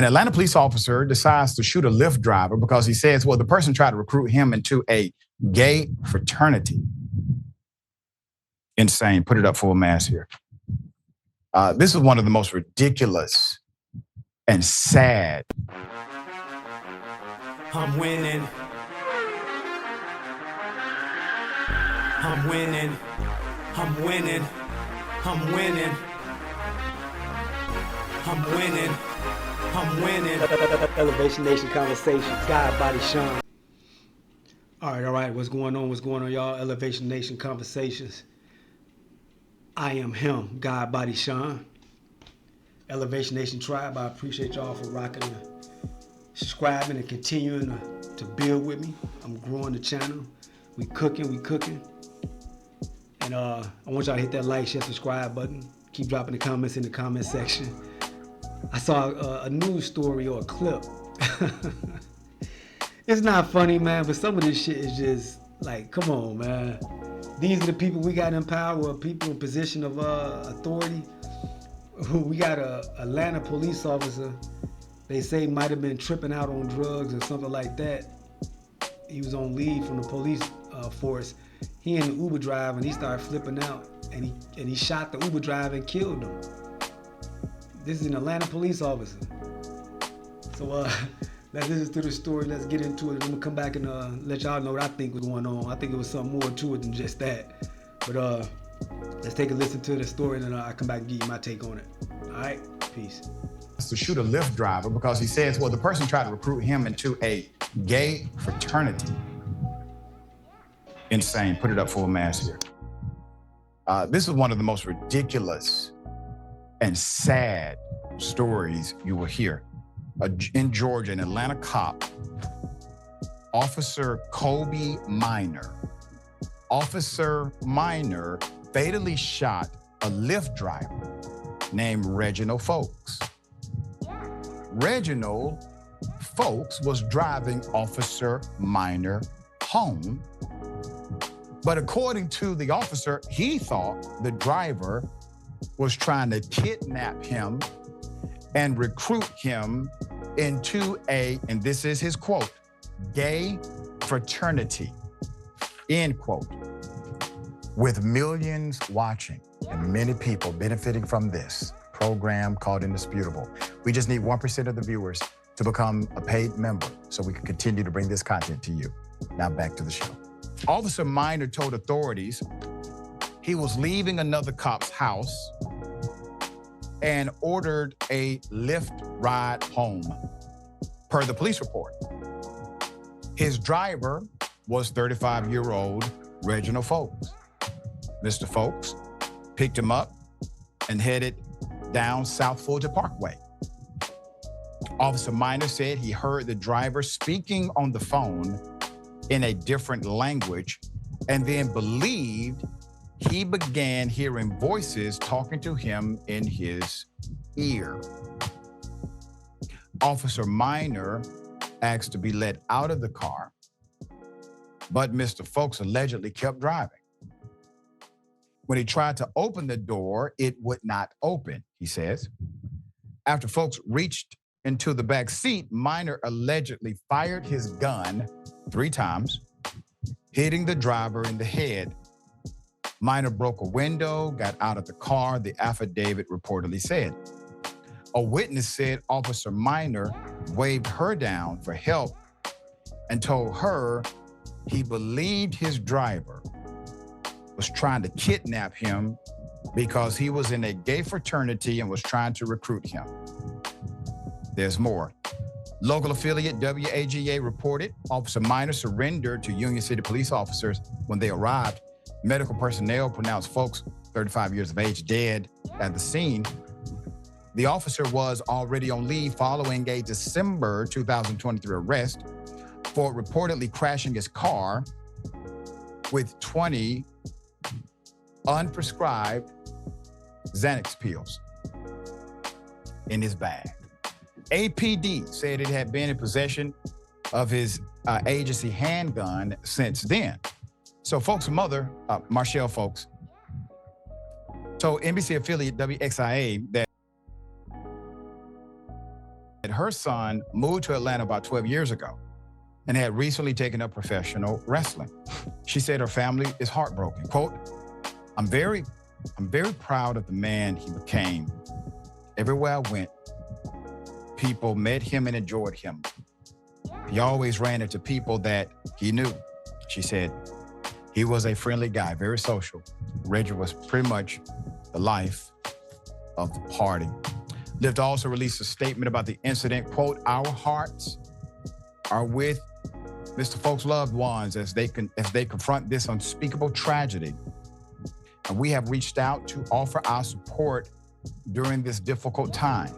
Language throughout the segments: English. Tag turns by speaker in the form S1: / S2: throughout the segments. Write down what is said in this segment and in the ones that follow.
S1: An Atlanta police officer decides to shoot a Lyft driver because he says, well, the person tried to recruit him into a gay fraternity. Insane. Put it up full mass here. This is one of the most ridiculous and sad.
S2: I'm winning. I'm winning. I'm winning. I'm winning. I'm winning. I'm winning.
S3: Elevation Nation Conversations. God, Body, Sean. All right. What's going on? What's going on, y'all? Elevation Nation Conversations. I am him, God, Body, Sean. Elevation Nation Tribe, I appreciate y'all for rocking and subscribing and continuing to build with me. I'm growing the channel. We cooking. And I want y'all to hit that like, share, subscribe button. Keep dropping the comments in the comment section. I saw a news story or a clip. It's not funny, man, but some of this shit is just like, come on, man. These are the people we got in power, people in position of authority. We got a Atlanta police officer, they say might have been tripping out on drugs or something like that. He was on leave from the police force. He in the Uber driver and he started flipping out and he shot the Uber driver and killed him. This is an Atlanta police officer. So let's listen to the story. Let's get into it. I'm gonna come back and let y'all know what I think was going on. I think it was something more to it than just that. But let's take a listen to the story and then I'll come back and give you my take on it. All right, peace.
S1: To shoot a Lyft driver because he says, well, the person tried to recruit him into a gay fraternity. Insane. Put it up full mass here. This is one of the most ridiculous and sad stories you will hear. In Georgia, an Atlanta cop, Officer Kobe Minor. Officer Minor fatally shot a Lyft driver named Reginald Folks. Reginald Folks was driving Officer Minor home, but according to the officer, he thought the driver was trying to kidnap him and recruit him into a, and this is his quote, gay fraternity, end quote. With millions watching and many people benefiting from this program called Indisputable, we just need 1% of the viewers to become a paid member so we can continue to bring this content to you. Now back to the show. Officer Minor told authorities he was leaving another cop's house and ordered a Lyft ride home, per the police report. His driver was 35-year-old Reginald Folks. Mr. Folks picked him up and headed down South Fulton Parkway. Officer Minor said he heard the driver speaking on the phone in a different language and then believed he began hearing voices talking to him in his ear. Officer Minor asked to be let out of the car, but Mr. Folks allegedly kept driving. When he tried to open the door, it would not open, he says. After Folks reached into the back seat, Minor allegedly fired his gun 3 times, hitting the driver in the head. Minor broke a window, got out of the car, the affidavit reportedly said. A witness said Officer Minor waved her down for help and told her he believed his driver was trying to kidnap him because he was in a gay fraternity and was trying to recruit him. There's more. Local affiliate WAGA reported Officer Minor surrendered to Union City police officers when they arrived. Medical personnel pronounced Folks, 35 years of age, dead at the scene. The officer was already on leave following a December 2023 arrest for reportedly crashing his car with 20 unprescribed Xanax pills in his bag. APD said it had been in possession of his agency handgun since then. So Folks' mother, Marshall Folks, told NBC affiliate WXIA that her son moved to Atlanta about 12 years ago and had recently taken up professional wrestling. She said her family is heartbroken. Quote, I'm very proud of the man he became. Everywhere I went, people met him and enjoyed him. He always ran into people that he knew. She said, he was a friendly guy, very social. Reggie was pretty much the life of the party. LYFT also released a statement about the incident. Quote, our hearts are with Mr. Folks' loved ones as they confront this unspeakable tragedy. And we have reached out to offer our support during this difficult time.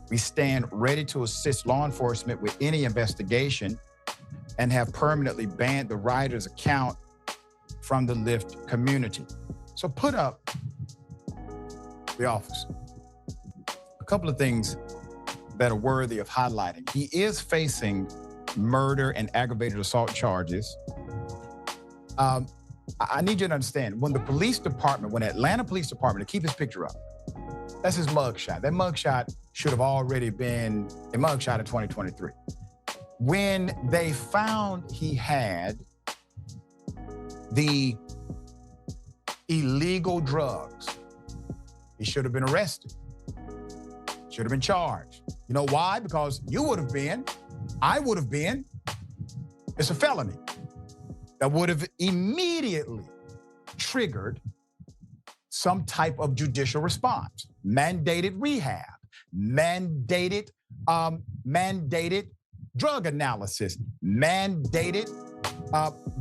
S1: We stand ready to assist law enforcement with any investigation and have permanently banned the writer's account from the LYFT community. So put up the officer. A couple of things that are worthy of highlighting. He is facing murder and aggravated assault charges. I need you to understand, when Atlanta Police Department, to keep his picture up, that's his mugshot. That mugshot should have already been a mugshot of 2023. When they found he had the illegal drugs, he should have been arrested, should have been charged. You know why? Because you would have been, I would have been. It's a felony that would have immediately triggered some type of judicial response, mandated rehab, mandated drug analysis, mandated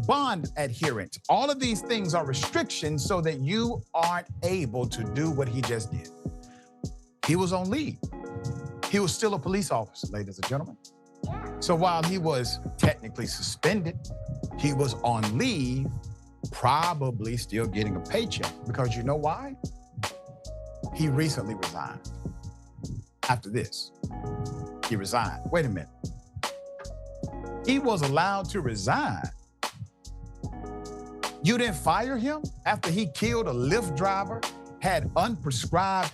S1: bond adherence. All of these things are restrictions so that you aren't able to do what he just did. He was on leave. He was still a police officer, ladies and gentlemen. So while he was technically suspended, he was on leave, probably still getting a paycheck. Because you know why? He recently resigned. After this, he resigned. Wait a minute. He was allowed to resign. You didn't fire him after he killed a Lyft driver, had unprescribed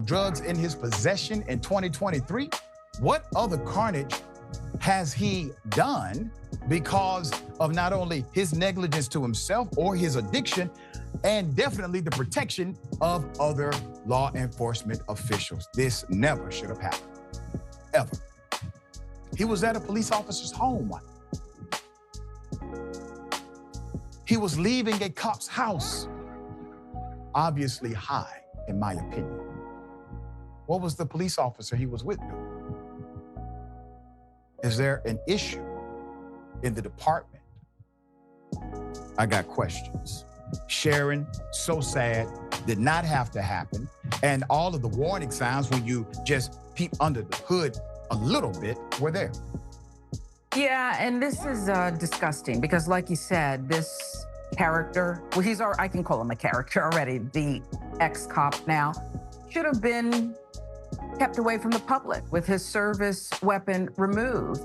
S1: drugs in his possession in 2023? What other carnage has he done because of not only his negligence to himself or his addiction, and definitely the protection of other law enforcement officials? This never should have happened, ever. He was at a police officer's home. He was leaving a cop's house, obviously high, in my opinion. What was the police officer he was with doing? Is there an issue in the department? I got questions. Sharon, so sad, did not have to happen. And all of the warning signs when you just peep under the hood a little bit were there.
S4: Yeah, and this is disgusting because, like you said, this character, well, I can call him a character already, the ex-cop now, should have been kept away from the public with his service weapon removed.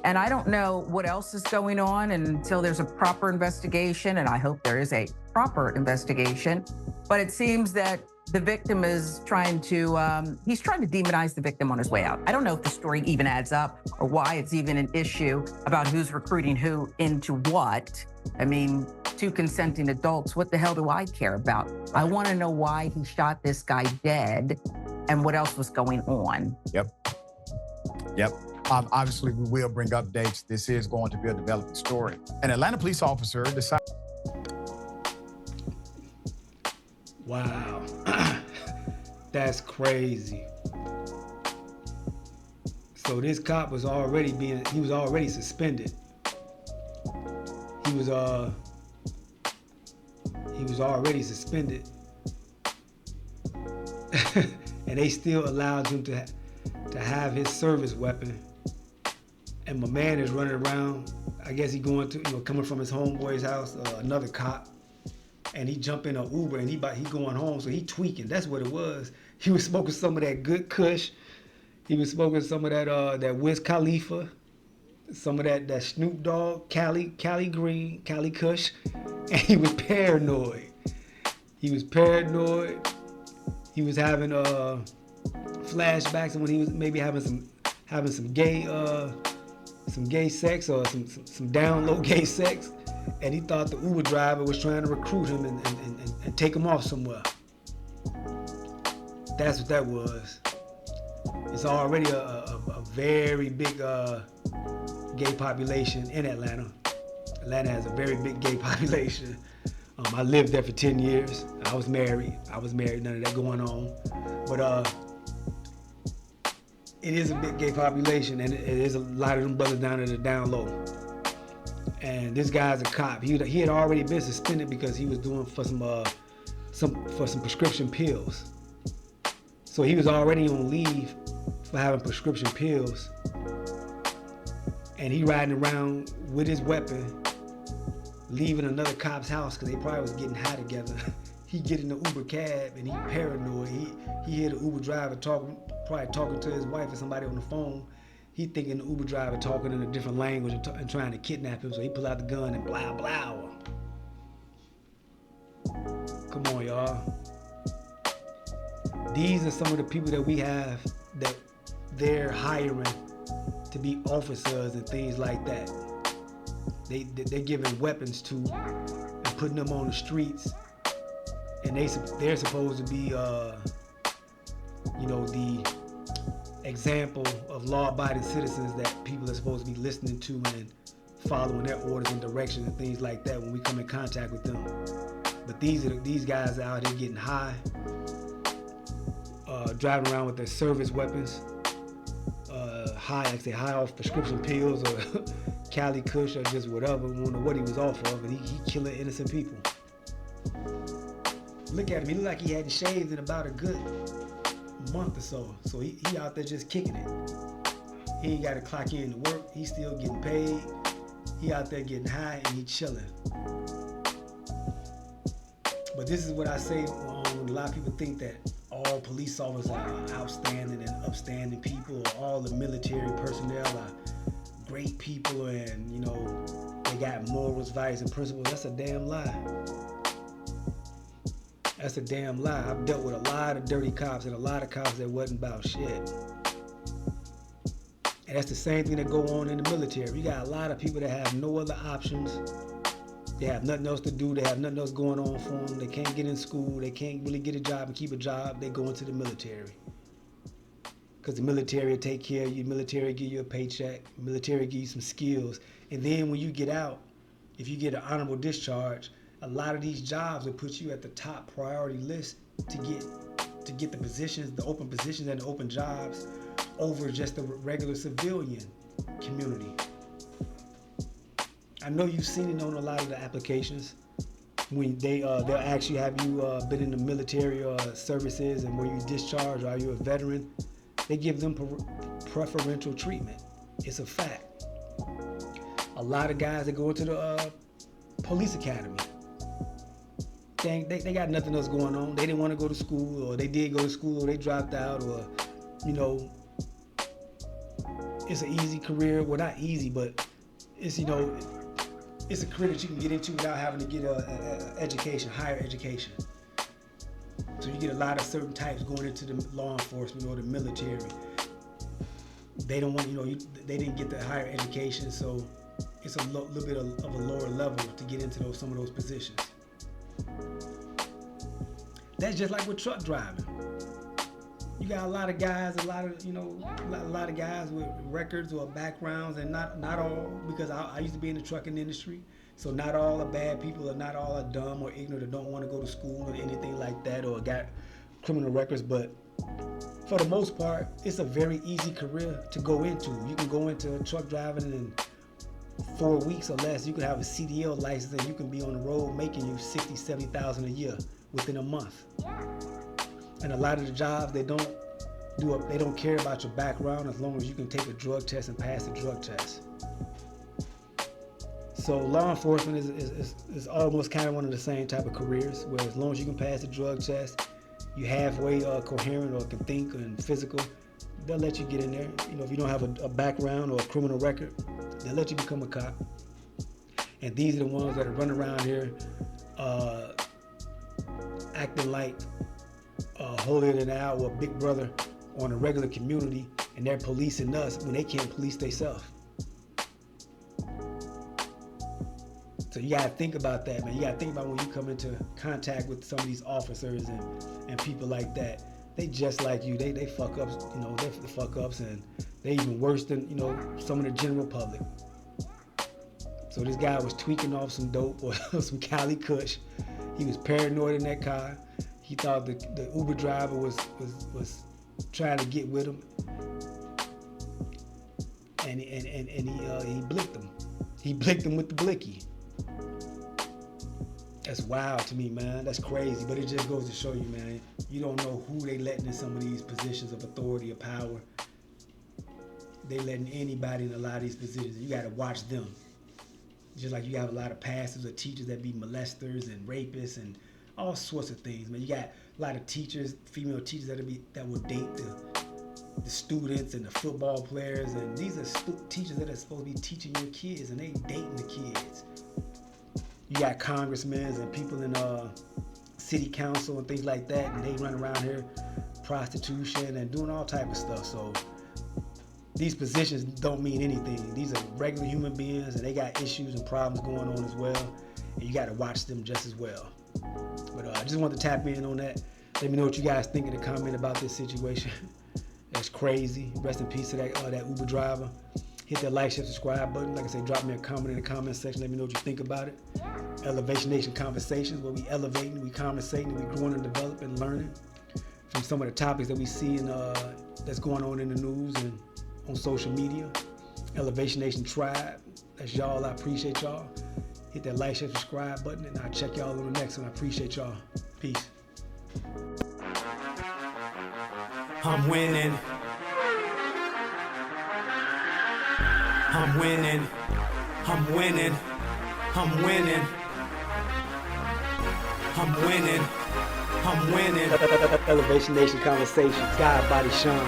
S4: And I don't know what else is going on until there's a proper investigation, and I hope there is a proper investigation. But it seems that the victim is trying to, he's trying to demonize the victim on his way out. I don't know if the story even adds up or why it's even an issue about who's recruiting who into what. I mean, two consenting adults, what the hell do I care about? I want to know why he shot this guy dead and what else was going on.
S1: Yep. Obviously, we will bring updates. This is going to be a developing story. An Atlanta police officer decided.
S3: Wow. That's crazy. So this cop was already suspended. He was already suspended. And they still allowed him to have his service weapon. And my man is running around. I guess he coming from his homeboy's house, another cop. And he jumped in an Uber and he going home, so he tweaking. That's what it was. He was smoking some of that good Kush. He was smoking some of that Wiz Khalifa, some of that Snoop Dogg, Cali Green, Cali Kush, and he was paranoid. He was having flashbacks of when he was maybe having having some gay sex or some down low gay sex, and he thought the Uber driver was trying to recruit him and take him off somewhere. That's what that was. It's already a very big gay population in Atlanta. Atlanta has a very big gay population. I lived there for 10 years. I was married, none of that going on. But it is a big gay population, and it is a lot of them brothers down there that down low. And this guy's a cop. He had already been suspended because he was doing for some prescription pills. So he was already on leave for having prescription pills. And he riding around with his weapon, leaving another cop's house because they probably was getting high together. He get in the Uber cab and he paranoid. He hear the Uber driver probably talking to his wife or somebody on the phone. He thinking the Uber driver talking in a different language and trying to kidnap him. So he pull out the gun and blah, blah. Come on, y'all. These are some of the people that we have that they're hiring to be officers and things like that. They're giving weapons to and putting them on the streets, and they're supposed to be, the example of law-abiding citizens that people are supposed to be listening to and following their orders and directions and things like that when we come in contact with them. But these guys out here getting high, driving around with their service weapons, high off prescription pills or Cali Kush or just whatever. We don't know what he was off of, but he killing innocent people. Look at him, he looked like he hadn't shaved in about a good month or so. So he out there just kicking it. He ain't got to clock in to work. He's still getting paid. He out there getting high and he chilling. But this is what I say when a lot of people think that all police officers are outstanding and upstanding people, or all the military personnel are great people and, they got morals, values, and principles. That's a damn lie. That's a damn lie. I've dealt with a lot of dirty cops and a lot of cops that wasn't about shit. And that's the same thing that go on in the military. You got a lot of people that have no other options. They have nothing else to do. They have nothing else going on for them. They can't get in school. They can't really get a job and keep a job. They go into the military. Because the military will take care of you. The military give you a paycheck. The military give you some skills. And then when you get out, if you get an honorable discharge, a lot of these jobs will put you at the top priority list to get the positions, the open positions and the open jobs over just the regular civilian community. I know you've seen it on a lot of the applications when they'll ask you, have you been in the military or services, and were you discharged, or are you a veteran? They give them preferential treatment. It's a fact. A lot of guys that go into the police academy, they got nothing else going on. They didn't want to go to school, or they did go to school, or they dropped out, or, it's an easy career. Well, not easy, but it's, it's a career that you can get into without having to get a education, higher education. So you get a lot of certain types going into the law enforcement or the military. They don't want, they didn't get the higher education, so it's a little bit of a lower level to get into some of those positions. That's just like with truck driving. You got a lot of guys, a lot of guys with records or backgrounds, and not all, because I used to be in the trucking industry, so not all are bad people, or not all are dumb or ignorant or don't want to go to school or anything like that, or got criminal records. But for the most part, it's a very easy career to go into. You can go into truck driving, and in 4 weeks or less, you can have a CDL license, and you can be on the road making you $60,000, $70,000 a year within a month. And a lot of the jobs, they don't care about your background as long as you can take a drug test and pass the drug test. So law enforcement is almost kind of one of the same type of careers, where as long as you can pass the drug test, you halfway coherent or can think and physical, they'll let you get in there. If you don't have a background or a criminal record, they'll let you become a cop. And these are the ones that are running around here acting like holier than thou or big brother on a regular community, and they're policing us when they can't police themselves. So you gotta think about that, man. You gotta think about when you come into contact with some of these officers and people like that. They just like you. They fuck ups, you know, they're the fuck ups, and they even worse than, you know, some of the general public. So this guy was tweaking off some dope or some Cali Kush. He was paranoid in that car. He thought the Uber driver was trying to get with him, and he blicked him. He blicked him with the blicky. That's wild to me, man. That's crazy. But it just goes to show you, man, you don't know who they letting in some of these positions of authority or power. They letting anybody in a lot of these positions. You got to watch them. Just like you have a lot of pastors or teachers that be molesters and rapists and all sorts of things, man. You got a lot of teachers, female teachers that will date the students and the football players, and these are teachers that are supposed to be teaching your kids, and they dating the kids. You got congressmen and people in city council and things like that, and they run around here prostitution and doing all type of stuff. So these positions don't mean anything. These are regular human beings, and they got issues and problems going on as well, and you got to watch them just as well. But I just wanted to tap in on that. Let me know what you guys think in the comment about this situation. That's crazy. Rest in peace to that Uber driver. Hit that like, share, subscribe button. Like I said, drop me a comment in the comment section. Let me know what you think about it. Elevation Nation Conversations, where we elevating, we conversating, we growing and developing and learning from some of the topics that we see that's going on in the news and on social media. Elevation Nation Tribe, that's y'all. I appreciate y'all. Hit that like, share, subscribe button, and I'll check y'all on the next one. I appreciate y'all. Peace.
S2: I'm winning. I'm winning. I'm winning. I'm winning. I'm winning. I'm winning.
S3: Elevation Nation Conversations. God, Body, Sean.